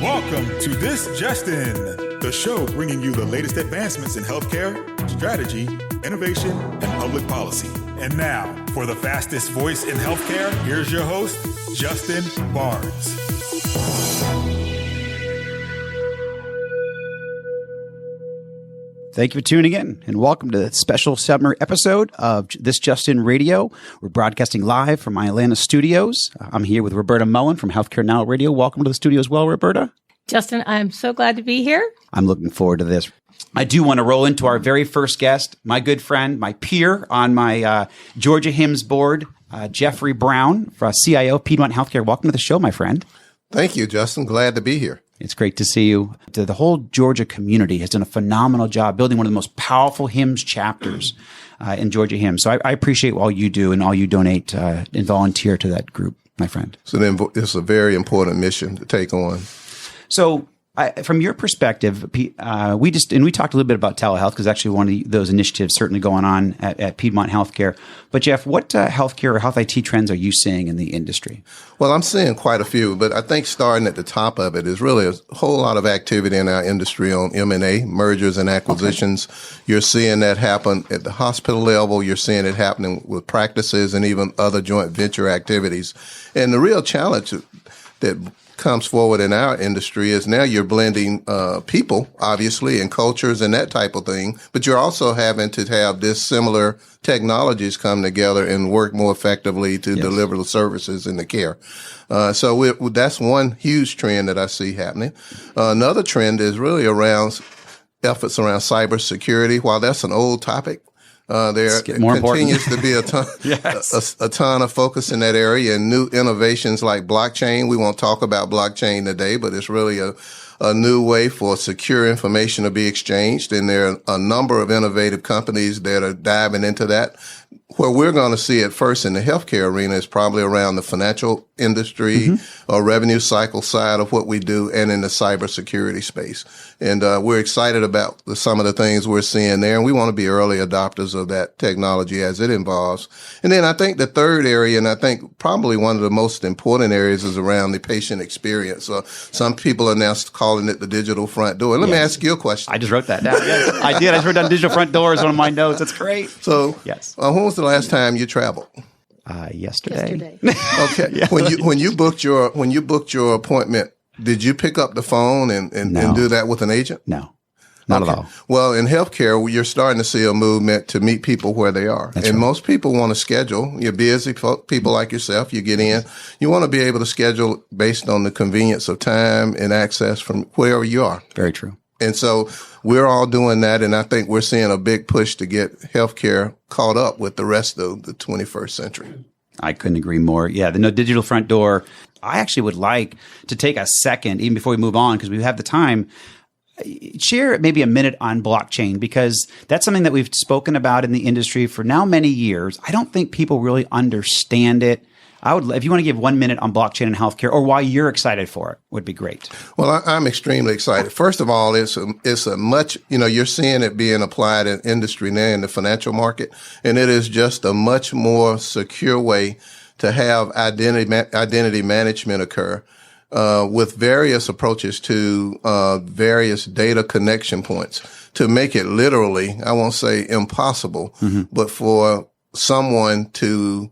Welcome to This Just In, the show bringing you the latest advancements in healthcare, strategy, innovation, and public policy. And now, for the fastest voice in healthcare, here's your host, Justin Barnes. Thank you for tuning in, and welcome to the special summer episode of This Just In Radio. We're broadcasting live from my Atlanta studios. I'm here with Roberta Mullen from Healthcare Now Radio. Welcome to the studio as well, Roberta. Justin, I'm so glad to be here. I'm looking forward to this. I do want to roll into our very first guest, my good friend, my peer on my Georgia HIMSS board, Jeffrey Brown, CIO of Piedmont Healthcare. Welcome to the show, my friend. Thank you, Justin. Glad to be here. It's great to see you. The whole Georgia community has done a phenomenal job building one of the most powerful HIMSS chapters in Georgia HIMSS. So I appreciate all you do and all you donate and volunteer to that group, my friend. So then it's a very important mission to take on. So from your perspective, we talked a little bit about telehealth because actually one of those initiatives certainly going on at Piedmont Healthcare. But Geoff, what healthcare or health IT trends are you seeing in the industry? Well, I'm seeing quite a few, but I think starting at the top of it is really a whole lot of activity in our industry on M&A, mergers and acquisitions. Okay. You're seeing that happen at the hospital level. You're seeing it happening with practices and even other joint venture activities. And the real challenge that comes forward in our industry is now you're blending people, obviously, and cultures and that type of thing, but you're also having to have dissimilar technologies come together and work more effectively to deliver the services and the care. So that's one huge trend that I see happening. Another trend is really around efforts around cybersecurity. While that's an old topic, there continues to be a ton, a ton of focus in that area and new innovations like blockchain. We won't talk about blockchain today, but it's really a new way for secure information to be exchanged. And there are a number of innovative companies that are diving into that. Where we're going to see it first in the healthcare arena is probably around the financial industry or revenue cycle side of what we do and in the cybersecurity space. And we're excited about some of the things we're seeing there. And we want to be early adopters of that technology as it evolves. And then I think the third area, and I think probably one of the most important areas, is around the patient experience. Some people are now calling it the digital front door. Let me ask you a question. I just wrote that down. Yes, I did. I just wrote down digital front door as one of my notes. That's great. So when was the last time you traveled? Yesterday. Okay. Yeah. When you booked your appointment, did you pick up the phone and do that with an agent? No. Not at all. Well, in healthcare, you're starting to see a movement to meet people where they are. That's right. Most people want to schedule. You're busy people like yourself. You get in. You want to be able to schedule based on the convenience of time and access from wherever you are. Very true. And so we're all doing that. And I think we're seeing a big push to get healthcare caught up with the rest of the 21st century. I couldn't agree more. Yeah, the no digital front door. I actually would like to take a second, even before we move on, because we have the time, share maybe a minute on blockchain, because that's something that we've spoken about in the industry for now many years. I don't think people really understand it. If you want to give 1 minute on blockchain and healthcare, or why you're excited for it, would be great. Well, I'm extremely excited. First of all, it's a much, you're seeing it being applied in industry now in the financial market, and it is just a much more secure way to have identity management occur, with various approaches to, various data connection points to make it literally, I won't say impossible, but for someone to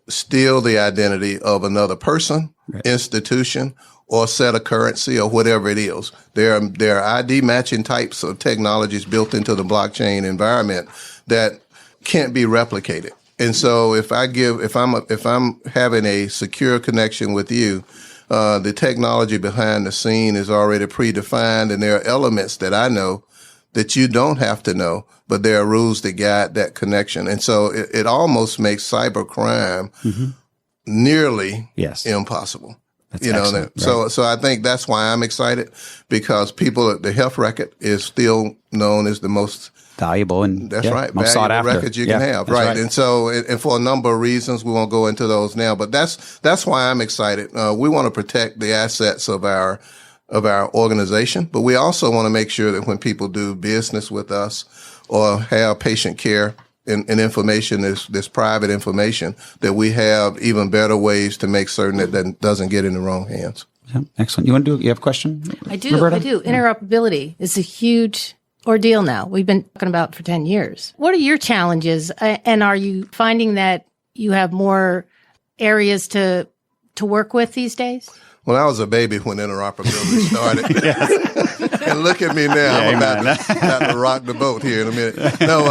steal the identity of another person, institution, or set of currency, or whatever it is. There are ID matching types of technologies built into the blockchain environment that can't be replicated. And so if I'm having a secure connection with you, the technology behind the scene is already predefined, and there are elements that I know that you don't have to know, but there are rules that guide that connection. And so it almost makes cybercrime nearly impossible. That's excellent, right? So I think that's why I'm excited, because the health record is still known as the most valuable and most sought after records you can have. Right. And so, and for a number of reasons, we won't go into those now, but that's why I'm excited. We want to protect the assets of our organization, but we also want to make sure that when people do business with us or have patient care and information, this private information, that we have even better ways to make certain that doesn't get in the wrong hands. Yeah, excellent. You have a question? I do. Roberta? I do. Interoperability is a huge ordeal now. We've been talking about it for 10 years. What are your challenges? And are you finding that you have more areas to work with these days? Well, I was a baby when interoperability started. And look at me now. I'm about to rock the boat here in a minute. No,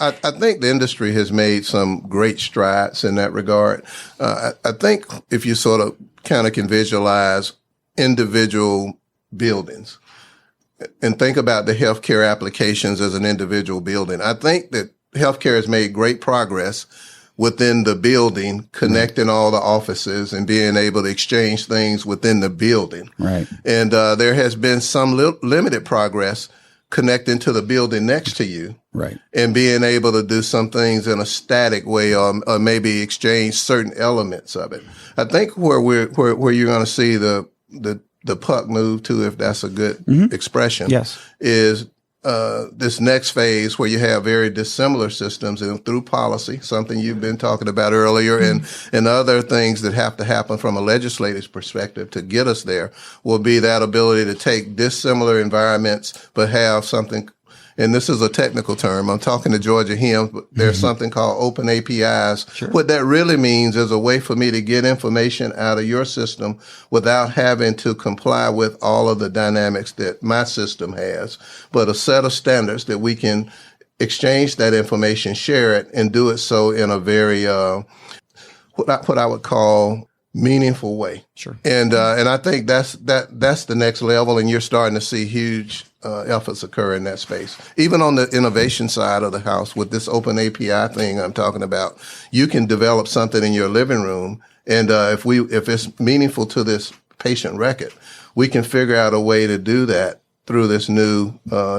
I think the industry has made some great strides in that regard. I think if you sort of kind of can visualize individual buildings and think about the healthcare applications as an individual building, I think that healthcare has made great progress within the building, connecting all the offices and being able to exchange things within the building. Right. And there has been some limited progress connecting to the building next to you. Right. And being able to do some things in a static way or maybe exchange certain elements of it. I think where you're going to see the puck move to, if that's a good expression, yes, is this next phase where you have very dissimilar systems and through policy, something you've been talking about earlier, and other things that have to happen from a legislative perspective to get us there will be that ability to take dissimilar environments, but have something, and this is a technical term, I'm talking to Georgia HIMSS, but there's something called open APIs. Sure. What that really means is a way for me to get information out of your system without having to comply with all of the dynamics that my system has, but a set of standards that we can exchange that information, share it, and do it so in a very, what I would call meaningful way. Sure. And I think that's the next level, and you're starting to see huge efforts occur in that space. Even on the innovation side of the house with this open API thing I'm talking about, you can develop something in your living room. And if it's meaningful to this patient record, we can figure out a way to do that through this new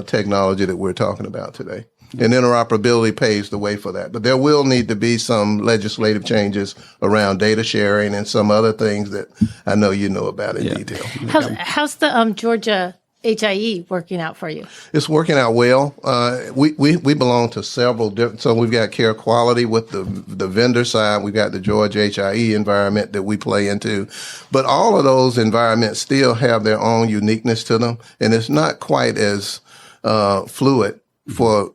technology that we're talking about today. And interoperability paves the way for that. But there will need to be some legislative changes around data sharing and some other things that I know you know about in detail. How's the Georgia HIE working out for you? It's working out well. We belong to several different, so we've got care quality with the vendor side. We've got the Georgia HIE environment that we play into, but all of those environments still have their own uniqueness to them. And it's not quite as fluid for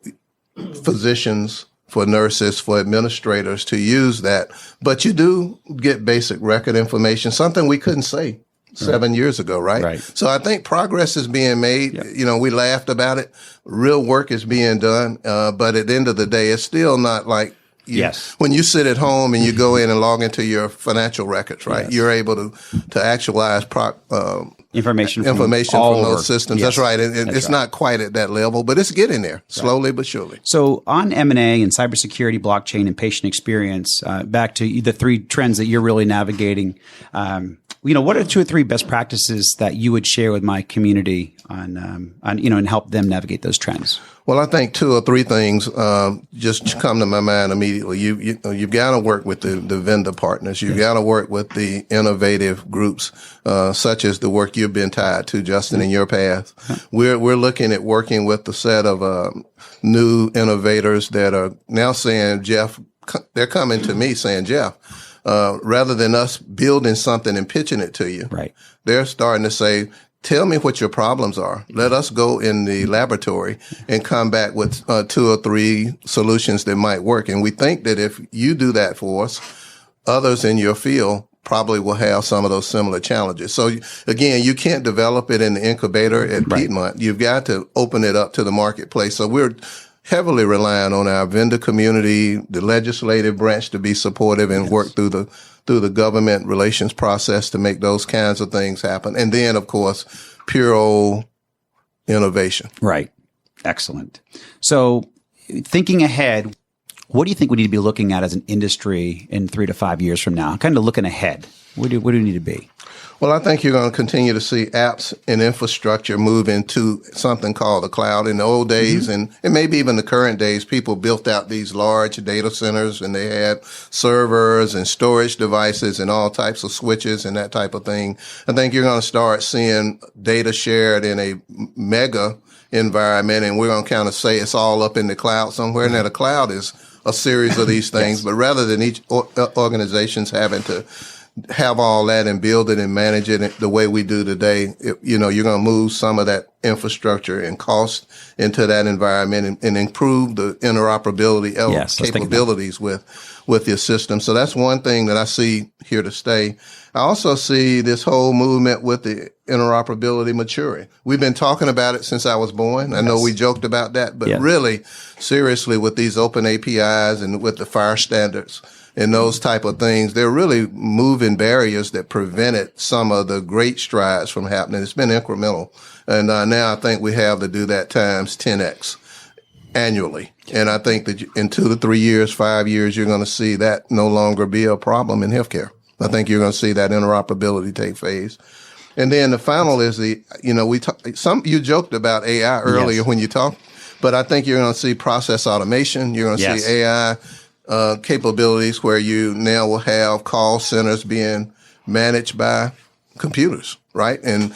physicians, for nurses, for administrators to use that. But you do get basic record information, something we couldn't say 7 years ago, right? So I think progress is being made. Yep. You know, we laughed about it. Real work is being done. But at the end of the day, it's still not like when you sit at home and you go in and log into your financial records, right? Yes. You're able to actualize information from those systems. Yes. That's right. And it's not quite at that level, but it's getting there slowly but surely. So on M&A and cybersecurity, blockchain, and patient experience, back to the three trends that you're really navigating, what are 2 or 3 best practices that you would share with my community on and help them navigate those trends? Well, I think 2 or 3 things just come to my mind immediately. You've got to work with the vendor partners. You've got to work with the innovative groups, such as the work you've been tied to, Justin, in your past. We're looking at working with the set of new innovators that are now saying, Geoff, they're coming to me saying, Geoff, rather than us building something and pitching it to you, they're starting to say, tell me what your problems are. Let us go in the laboratory and come back with 2 or 3 solutions that might work. And we think that if you do that for us, others in your field probably will have some of those similar challenges. So again, you can't develop it in the incubator at Piedmont. You've got to open it up to the marketplace. So we're heavily relying on our vendor community, the legislative branch to be supportive and work through the government relations process to make those kinds of things happen. And then, of course, pure old innovation. Right. Excellent. So thinking ahead, what do you think we need to be looking at as an industry in 3 to 5 years from now? Kind of looking ahead. Where do we need to be? Well, I think you're going to continue to see apps and infrastructure move into something called the cloud. In the old days, and maybe even the current days, people built out these large data centers and they had servers and storage devices and all types of switches and that type of thing. I think you're going to start seeing data shared in a mega environment, and we're going to kind of say it's all up in the cloud somewhere. And that the cloud is a series of these things, but rather than each organizations having to have all that and build it and manage it the way we do today, you're going to move some of that infrastructure and cost into that environment and improve the interoperability capabilities with your system. So that's one thing that I see here to stay. I also see this whole movement with the interoperability maturing. We've been talking about it since I was born. I know we joked about that, but really, seriously, with these open APIs and with the FHIR standards and those type of things, they're really moving barriers that prevented some of the great strides from happening. It's been incremental. And now I think we have to do that times 10x annually. And I think that in 2 to 3 years, 5 years, you're going to see that no longer be a problem in healthcare. I think you're going to see that interoperability take phase. And then the final is you joked about AI earlier when you talked, but I think you're going to see process automation. You're going to see AI capabilities where you now will have call centers being managed by computers, right? And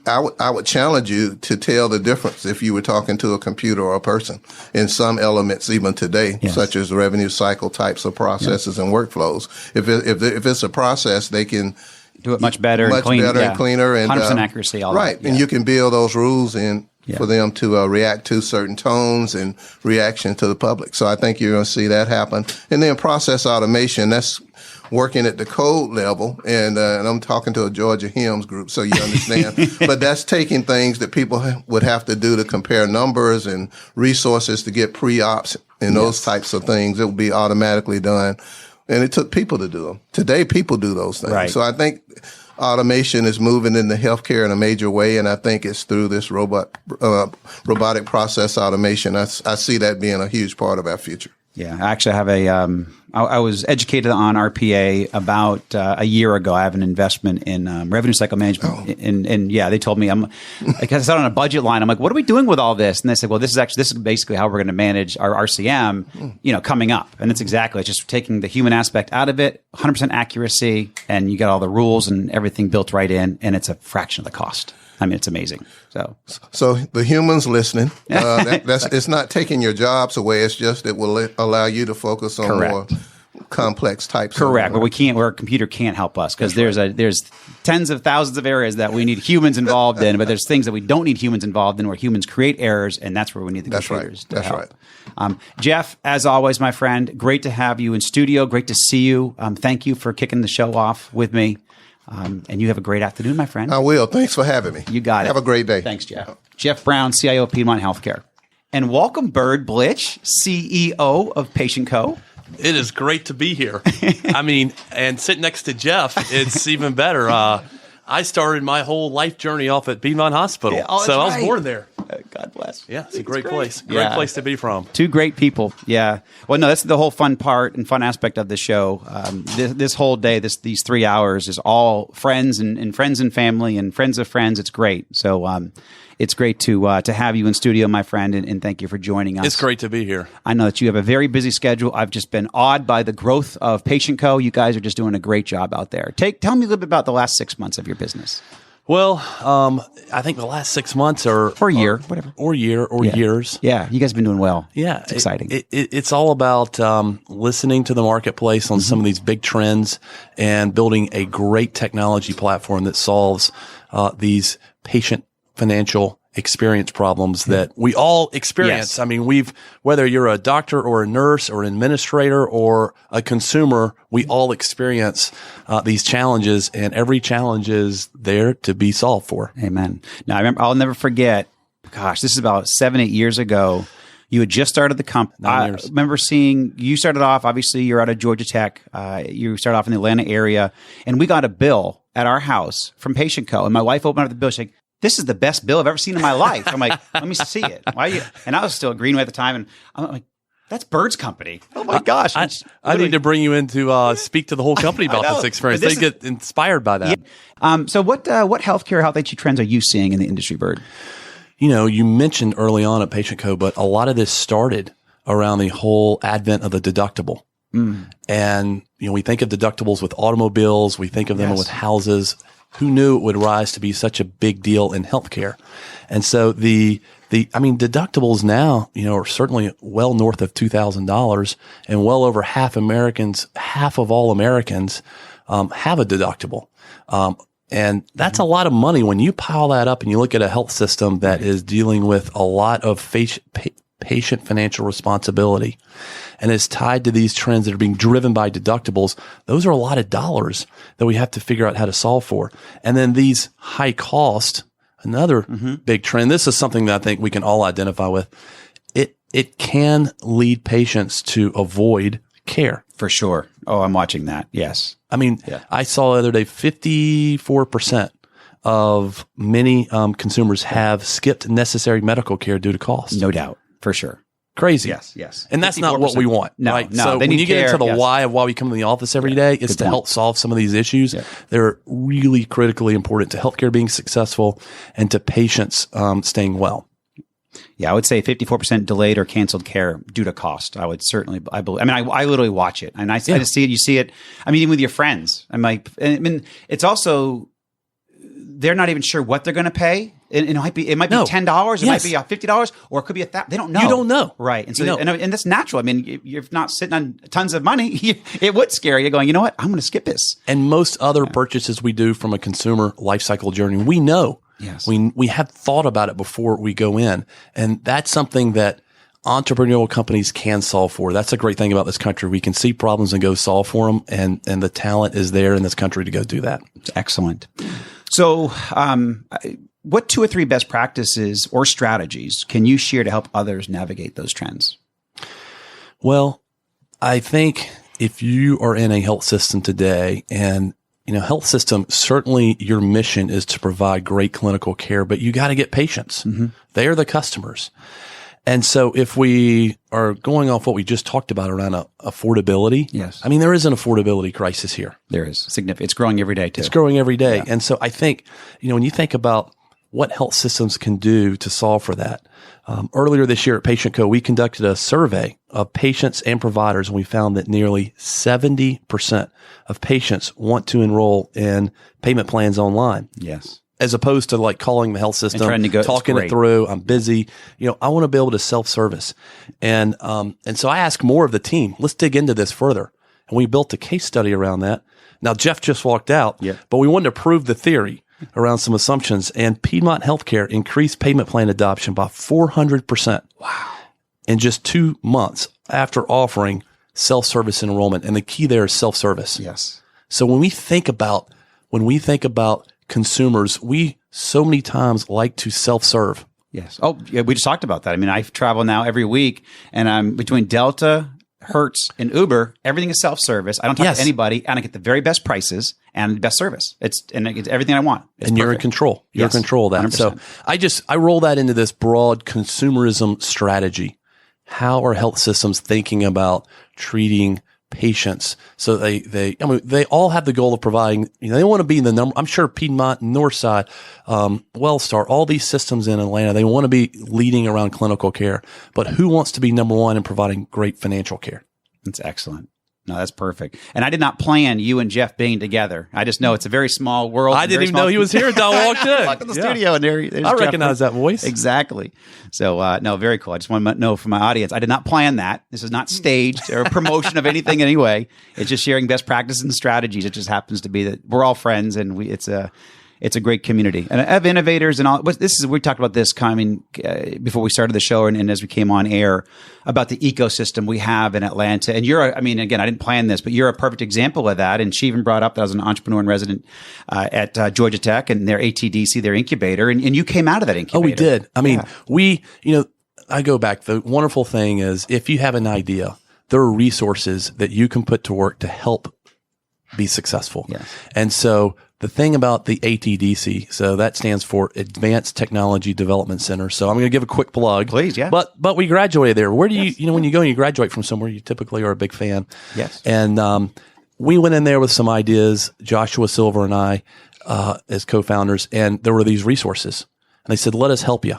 I would challenge you to tell the difference if you were talking to a computer or a person in some elements even today, such as revenue cycle types of processes and workflows. If it's a process, they can do it much better, and cleaner, and 100% accuracy, all right. That. And you can build those rules in for them to react to certain tones and reaction to the public. So I think you're going to see that happen. And then process automation, that's working at the code level. And I'm talking to a Georgia HIMSS group, so you understand. But that's taking things that people would have to do to compare numbers and resources to get pre-ops and those types of things. It will be automatically done. And it took people to do them. Today, people do those things. Right. So I think automation is moving into healthcare in a major way, and I think it's through this robotic process automation. I see that being a huge part of our future. Yeah, I actually have I was educated on RPA about a year ago. I have an investment in revenue cycle management, and they told me because I saw it on a budget line. I'm like, what are we doing with all this? And they said, well, this is basically how we're going to manage our RCM, coming up. And it's just taking the human aspect out of it, 100% accuracy, and you got all the rules and everything built right in, and it's a fraction of the cost. I mean, it's amazing. So the humans listening, it's not taking your jobs away. It's just it will allow you to focus on more complex types. Correct. But where a computer can't help us because there's tens of thousands of areas that we need humans involved in, but there's things that we don't need humans involved in where humans create errors, and that's where we need the computers to help. Right. Geoff, as always, my friend, great to have you in studio. Great to see you. Thank you for kicking the show off with me. And you have a great afternoon, my friend. I will. Thanks for having me. You got it. Have a great day. Thanks, Geoff. Geoff Brown, CIO of Piedmont Healthcare. And welcome, Blitch, CEO of Patient Co. It is great to be here. I mean, and sitting next to Geoff, it's even better. I started my whole life journey off at Piedmont Hospital. Yeah, I was born there. God bless. Yeah, it's a great place. Great place to be from. Two great people. Yeah. Well, no, that's the whole fun part and fun aspect of the show. This whole day, these 3 hours is all friends and friends and family and friends of friends. It's great. So it's great to have you in studio, my friend, and thank you for joining us. It's great to be here. I know that you have a very busy schedule. I've just been awed by the growth of Patient Co. You guys are just doing a great job out there. Tell me a little bit about the last 6 months of your business. Well, I think the last 6 months or a year, whatever, or years. Yeah, you guys have been doing well. Yeah, it's exciting. It's all about listening to the marketplace on some of these big trends and building a great technology platform that solves these patient financial experience problems that we all experience. Yes. I mean, whether you're a doctor or a nurse or an administrator or a consumer, we all experience these challenges, and every challenge is there to be solved for. Amen. Now, I'll never forget, gosh, this is about 7-8 years ago. You had just started the company. 9 years. I remember seeing you started off, obviously you're out of Georgia Tech. You started off in the Atlanta area, and we got a bill at our house from Patient Co. And my wife opened up the bill. She's like, this is the best bill I've ever seen in my life. I'm like, let me see it. And I was still a Greenway at the time. And I'm like, that's Bird's company. Oh my gosh. I need to bring you in to speak to the whole company about this experience. They get inspired by that. Yeah. So what healthcare, health IT trends are you seeing in the industry, Bird? You mentioned early on at Patient Co, but a lot of this started around the whole advent of the deductible. And, we think of deductibles with automobiles. We think of them with houses. Who knew it would rise to be such a big deal in healthcare? And so the Deductibles now, are certainly well north of $2,000, and well over half of all Americans, have a deductible. And that's a lot of money. When you pile that up and you look at a health system that is dealing with a lot of patient financial responsibility and is tied to these trends that are being driven by deductibles, those are a lot of dollars that we have to figure out how to solve for. And then these high cost, another big trend. This is something that I think we can all identify with. It can lead patients to avoid care. For sure. Oh, I'm watching that. Yes. I saw the other day 54% of many consumers have skipped necessary medical care due to cost. No doubt. For sure. Crazy. Yes. And that's not what we want. No, right? no. So They when need you get care, into the yes. why of why we come to the office every day, is Good to point. help solve some of these issues. Yeah. They're really critically important to healthcare being successful and to patients staying well. Yeah, I would say 54% delayed or canceled care due to cost. I would certainly, I literally watch it, and I just see it. You see it. Even with your friends. It's also, they're not even sure what they're going to pay. It might be $10. It might be $50, or it could be $1,000. They don't know. You don't know, right? And so, and that's natural. You're not sitting on tons of money. It would scare you. Going, you know what? I'm going to skip this. And most other purchases we do from a consumer life cycle journey, we know. Yes. We have thought about it before we go in. And that's something that entrepreneurial companies can solve for. That's a great thing about this country. We can see problems and go solve for them. And the talent is there in this country to go do that. Excellent. So, what 2 or 3 best practices or strategies can you share to help others navigate those trends? Well, I think if you are in a health system today, and health system, certainly your mission is to provide great clinical care, but you got to get patients. Mm-hmm. They are the customers. And so if we are going off what we just talked about around affordability, yes. There is an affordability crisis here. There is significant. It's growing every day too. It's growing every day. Yeah. And so I think, when you think about what health systems can do to solve for that, earlier this year at Patient Co, we conducted a survey of patients and providers, and we found that nearly 70% of patients want to enroll in payment plans online. Yes. As opposed to calling the health system, talking it through. I'm busy. I want to be able to self-service. And so I asked more of the team, let's dig into this further. And we built a case study around that. Now, Geoff just walked out, but we wanted to prove the theory around some assumptions. And Piedmont Healthcare increased payment plan adoption by 400%. Wow. In just 2 months after offering self-service enrollment. And the key there is self-service. Yes. So when we think about consumers, we so many times like to self-serve. Yes. Oh, yeah. We just talked about that. I travel now every week, and I'm between Delta, Hertz, and Uber. Everything is self-service. I don't talk to anybody, and I get the very best prices and the best service. It's everything I want. It's and perfect. You're in control. You're in control of that. 100%. So I roll that into this broad consumerism strategy. How are health systems thinking about treating patients? So they all have the goal of providing, they want to be in the number. I'm sure Piedmont, Northside, Wellstar, all these systems in Atlanta, they want to be leading around clinical care, but who wants to be number one in providing great financial care? That's excellent. No, that's perfect. And I did not plan you and Geoff being together. I just know it's a very small world. I didn't even know he was here until I walked in. Walked in the studio, and there's I Geoff. recognize that voice. Exactly. So, no, very cool. I just want to know from my audience, I did not plan that. This is not staged or a promotion of anything anyway. It's just sharing best practices and strategies. It just happens to be that we're all friends, and it's a great community. And I have innovators and all. We talked about this coming before we started the show and as we came on air about the ecosystem we have in Atlanta. And again, I didn't plan this, but you're a perfect example of that. And she even brought up that I was an entrepreneur and resident at Georgia Tech and their ATDC, their incubator. And you came out of that incubator. Oh, we did. I go back. The wonderful thing is if you have an idea, there are resources that you can put to work to help be successful. Yes. And so the thing about the ATDC, so that stands for Advanced Technology Development Center. So I'm going to give a quick plug. Please, yeah. But we graduated there. Where do you, when you go and you graduate from somewhere, you typically are a big fan. Yes. And we went in there with some ideas, Joshua Silver and I, as co-founders, and there were these resources. And they said, let us help you.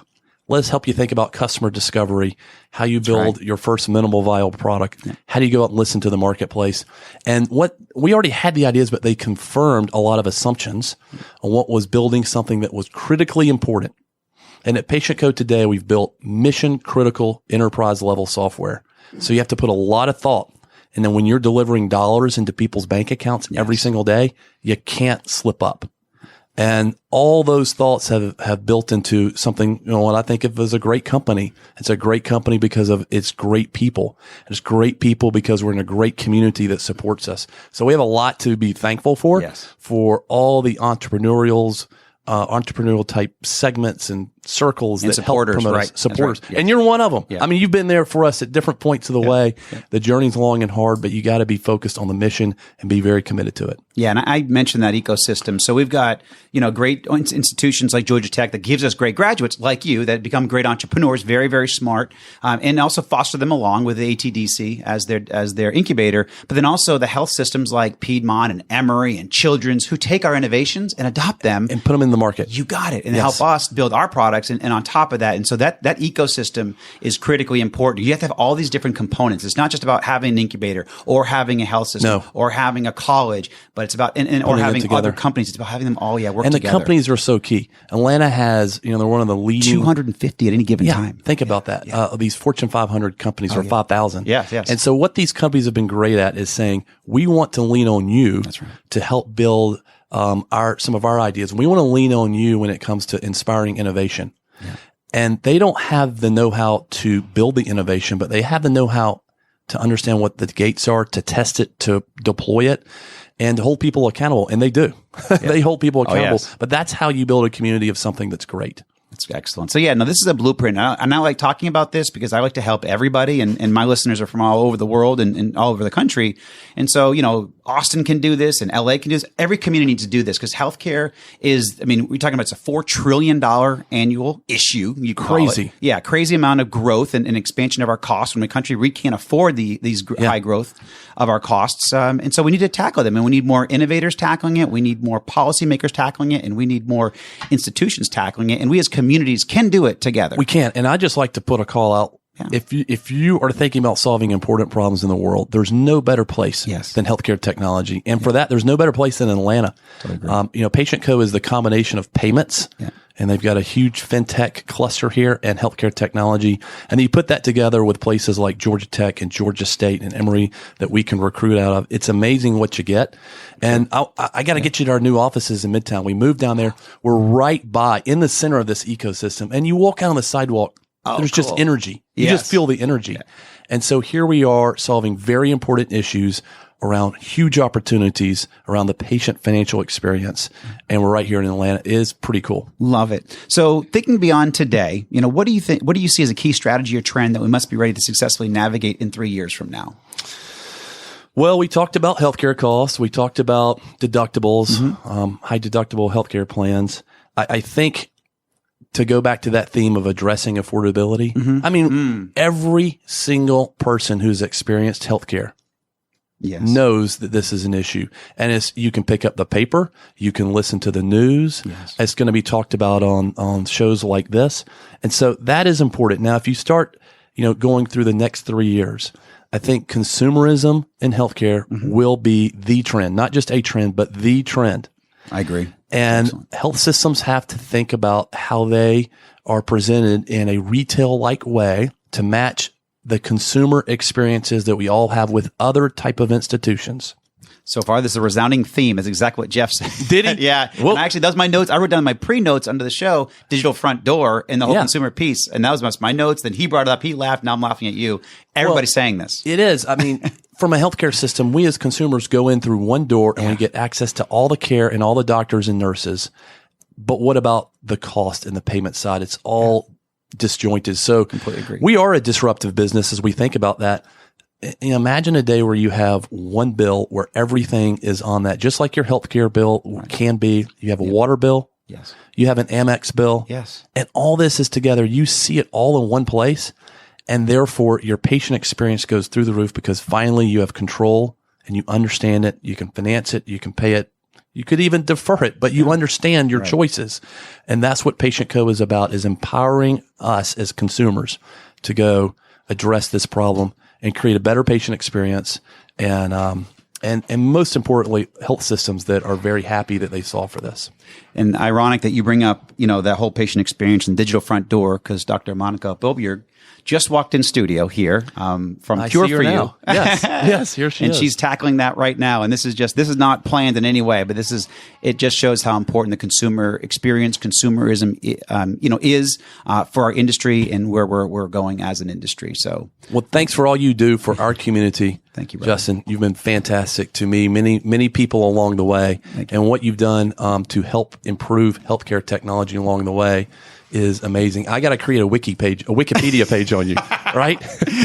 Let us help you think about customer discovery, how you build your first minimal viable product. Yeah. How do you go out and listen to the marketplace? And we already had the ideas, but they confirmed a lot of assumptions on what was building something that was critically important. And at Patient Co today, we've built mission critical enterprise level software. So you have to put a lot of thought. And then when you're delivering dollars into people's bank accounts every single day, you can't slip up. And all those thoughts have built into something, what I think of as a great company. It's a great company because of its great people. It's great people because we're in a great community that supports us. So we have a lot to be thankful for, for all the entrepreneurial type segments and circles and that help promote us. Supporters. Right. Yes. And you're one of them. Yeah. I mean, you've been there for us at different points of the way. Yeah. The journey's long and hard, but you got to be focused on the mission and be very committed to it. Yeah, and I mentioned that ecosystem. So we've got, great institutions like Georgia Tech that gives us great graduates like you that become great entrepreneurs, very, very smart, and also foster them along with the ATDC as their incubator. But then also the health systems like Piedmont and Emory and Children's who take our innovations and adopt them and put them in the market. You got it, and help us build our products. And on top of that, and so that ecosystem is critically important. You have to have all these different components. It's not just about having an incubator or having a health system or having a college, but it's about or having other companies. It's about having them all work together. And the companies are so key. Atlanta has, they're one of the leading 250 at any given time. Think about that. These Fortune 500 companies are 5,000. Yes. And so what these companies have been great at is saying, we want to lean on you to help build some of our ideas. We want to lean on you when it comes to inspiring innovation. Yeah. And they don't have the know-how to build the innovation, but they have the know-how to understand what the gates are, to test it, to deploy it, and to hold people accountable. And they do. They hold people accountable. But that's how you build a community of something that's great. That's excellent. So this is a blueprint. And I like talking about this because I like to help everybody. And my listeners are from all over the world and all over the country. And so, Austin can do this and LA can do this. Every community needs to do this because healthcare is, we're talking about it's a $4 trillion annual issue. Crazy. Yeah. Crazy amount of growth and expansion of our costs. When a country, we can't afford these high growth of our costs. And so we need to tackle them, and we need more innovators tackling it. We need more policymakers tackling it, and we need more institutions tackling it. And we as communities can do it together. We can. And I just like to put a call out. Yeah. If you are thinking about solving important problems in the world, there's no better place than healthcare technology. And for that, there's no better place than Atlanta. Totally Patient Co is the combination of payments, and they've got a huge fintech cluster here and healthcare technology. And you put that together with places like Georgia Tech and Georgia State and Emory that we can recruit out of. It's amazing what you get. And I got to get you to our new offices in Midtown. We moved down there. We're right in the center of this ecosystem. And you walk out on the sidewalk. There's just energy. You just feel the energy. Yeah. And so here we are solving very important issues around huge opportunities around the patient financial experience. And we're right here in Atlanta. It is pretty cool. Love it. So thinking beyond today, what do you think, what do you see as a key strategy or trend that we must be ready to successfully navigate in 3 years from now? Well, we talked about healthcare costs. We talked about deductibles, high deductible healthcare plans. I think to go back to that theme of addressing affordability, every single person who's experienced healthcare knows that this is an issue. And you can pick up the paper, you can listen to the news. It's going to be talked about on shows like this. And so that is important. Now, if you start, going through the next 3 years, I think consumerism in healthcare will be the trend, not just a trend, but the trend. I agree. And health systems have to think about how they are presented in a retail-like way to match the consumer experiences that we all have with other type of institutions. So far, this is a resounding theme. Is exactly what Geoff said. Did he? Yeah. Well, and actually, that was my notes. I wrote down my pre-notes under the show, digital front door, and the whole consumer piece. And that was my notes. Then he brought it up. He laughed. Now I'm laughing at you. Everybody's saying this. It is. From a healthcare system, we as consumers go in through one door and we get access to all the care and all the doctors and nurses. But what about the cost and the payment side? It's all disjointed. So completely agree. We are a disruptive business as we think about that. Imagine a day where you have one bill where everything is on that, just like your healthcare bill can be. You have a water bill. Yes. You have an Amex bill. Yes. And all this is together. You see it all in one place. And therefore, your patient experience goes through the roof because finally you have control and you understand it. You can finance it. You can pay it. You could even defer it, but you understand your choices. And that's what Patient Co is about, is empowering us as consumers to go address this problem and create a better patient experience and and most importantly, health systems that are very happy that they solve for this. And ironic that you bring up, that whole patient experience and digital front door, because Dr. Monica Bolbjerg just walked in studio here from I Cure see her for now. You. Yes, here she and is. she's tackling that right now. And this is not planned in any way, but it just shows how important the consumer experience, consumerism, is for our industry and where we're going as an industry. So, well, thanks for all you do for our community. Thank you, brother. Justin. You've been fantastic to me, many people along the way. And what you've done to help improve healthcare technology along the way is amazing. I got to create a Wikipedia page on you, right?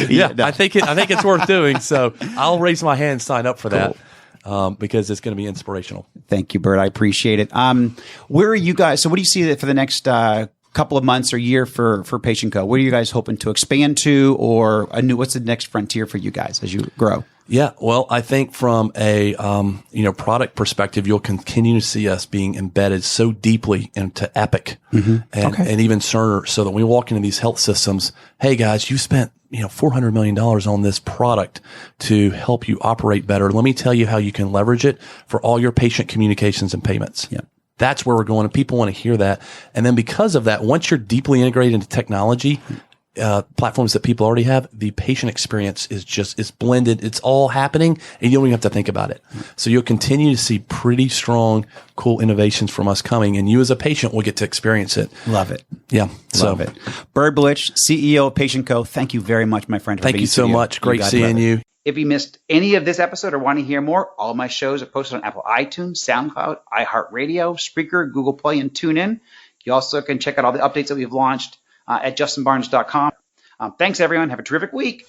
Yeah, no. I think it's worth doing. So I'll raise my hand and sign up for that. Because it's going to be inspirational. Thank you, Bert. I appreciate it. Where are you guys? So what do you see for the next couple of months or year for Patient Co? What are you guys hoping to expand to, or what's the next frontier for you guys as you grow? Yeah, well, I think from a product perspective, you'll continue to see us being embedded so deeply into Epic and even Cerner, so that when we walk into these health systems, hey guys, you spent $400 million on this product to help you operate better. Let me tell you how you can leverage it for all your patient communications and payments. Yeah. That's where we're going, and people want to hear that. And then because of that, once you're deeply integrated into technology, platforms that people already have, the patient experience is blended. It's all happening, and you don't even have to think about it. So you'll continue to see pretty strong, cool innovations from us coming, and you as a patient will get to experience it. Love it. Yeah. Love it. Bert Blitch, CEO of Patient Co. Thank you very much, my friend. Thank you so much. Great seeing you. If you missed any of this episode or want to hear more, all my shows are posted on Apple iTunes, SoundCloud, iHeartRadio, Spreaker, Google Play, and TuneIn. You also can check out all the updates that we've launched at justinbarnes.com. Thanks, everyone. Have a terrific week.